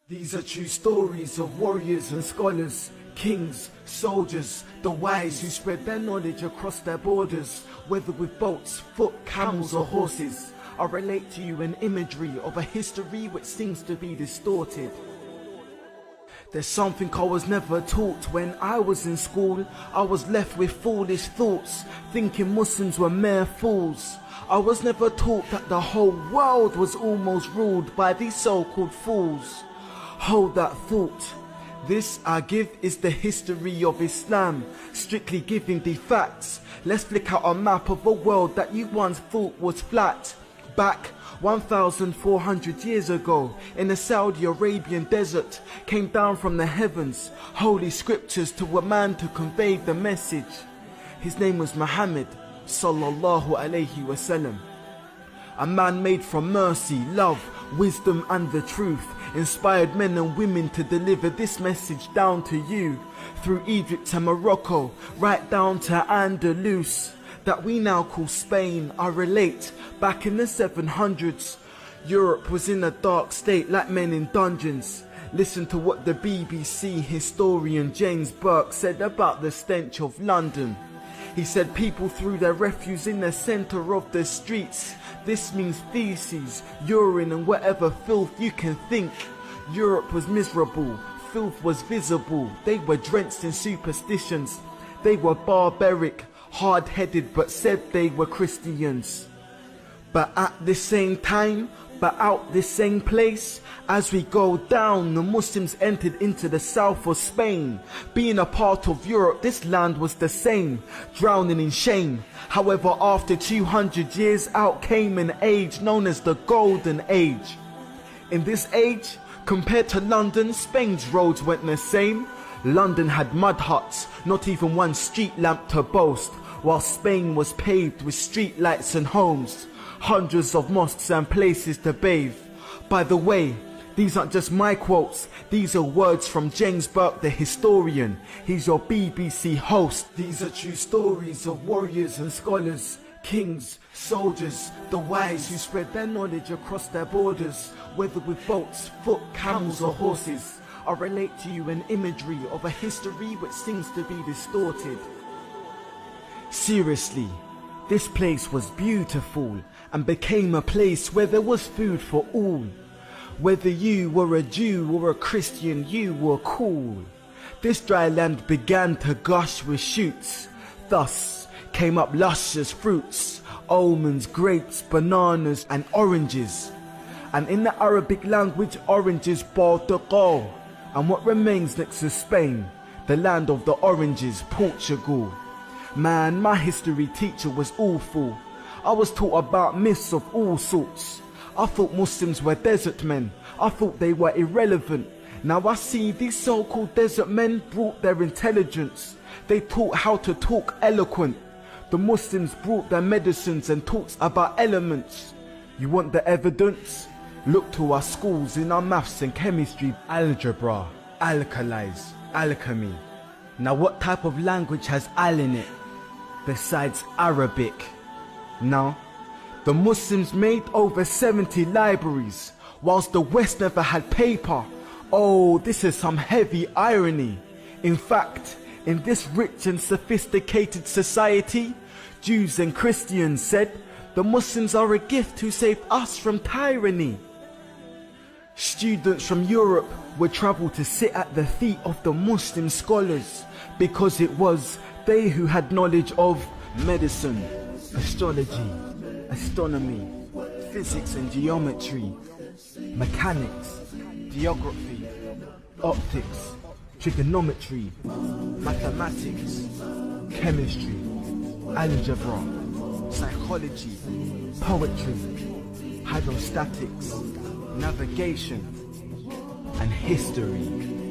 These are true stories of warriors and scholars, kings, soldiers, the wise who spread their knowledge across their borders, whether with boats, foot, camels or horses. I relate to you an imagery of a history which seems to be distorted. There's something I was never taught when I was in school. I was left with foolish thoughts, thinking Muslims were mere fools. I was never taught that the whole world was almost ruled by these so-called fools. Hold that thought. This I give is the history of Islam, strictly giving the facts. Let's flick out a map of a world that you once thought was flat. Back 1,400 years ago, in the Saudi Arabian desert, came down from the heavens holy scriptures to a man to convey the message. His name was Muhammad sallallahu alayhi wasallam. A man made from mercy, love, wisdom and the truth, inspired men and women to deliver this message down to you, through Egypt to Morocco, right down to Andalus, that we now call Spain. I relate, back in the 700s, Europe was in a dark state like men in dungeons. Listen to what the BBC historian James Burke said about the stench of London. He said people threw their refuse in the centre of the streets. This means feces, urine and whatever filth you can think. Europe was miserable, filth was visible. They were drenched in superstitions. They were barbaric, hard-headed, but said they were Christians. But at the same time, but out this same place, as we go down, the Muslims entered into the south of Spain. Being a part of Europe, this land was the same, drowning in shame. However, after 200 years, out came an age known as the Golden Age. In this age, compared to London, Spain's roads weren't the same. London had mud huts, not even one street lamp to boast, while Spain was paved with street lights and homes, hundreds of mosques and places to bathe. By the way, these aren't just my quotes, these are words from James Burke the historian. He's your BBC host. These are true stories of warriors and scholars, kings, soldiers, the wise who spread their knowledge across their borders, whether with boats, foot, camels or horses. I relate to you an imagery of a history which seems to be distorted. Seriously, this place was beautiful and became a place where there was food for all. Whether you were a Jew or a Christian, you were cool. This dry land began to gush with shoots. Thus came up luscious fruits, almonds, grapes, bananas and oranges. And in the Arabic language, oranges Portugal. And what remains next to Spain, the land of the oranges, Portugal. Man, my history teacher was awful. I was taught about myths of all sorts. I thought Muslims were desert men. I thought they were irrelevant. Now I see these so-called desert men brought their intelligence. They taught how to talk eloquent. The Muslims brought their medicines and taught about elements. You want the evidence? Look to our schools in our maths and chemistry, algebra, alkalis, alchemy. Now what type of language has al in it besides Arabic? Now, the Muslims made over 70 libraries, whilst the West never had paper. Oh, this is some heavy irony. In fact, in this rich and sophisticated society, Jews and Christians said, the Muslims are a gift who saved us from tyranny. Students from Europe would travel to sit at the feet of the Muslim scholars, because it was they who had knowledge of medicine, astrology, astronomy, physics and geometry, mechanics, geography, optics, trigonometry, mathematics, chemistry, algebra, psychology, poetry, hydrostatics, navigation and history.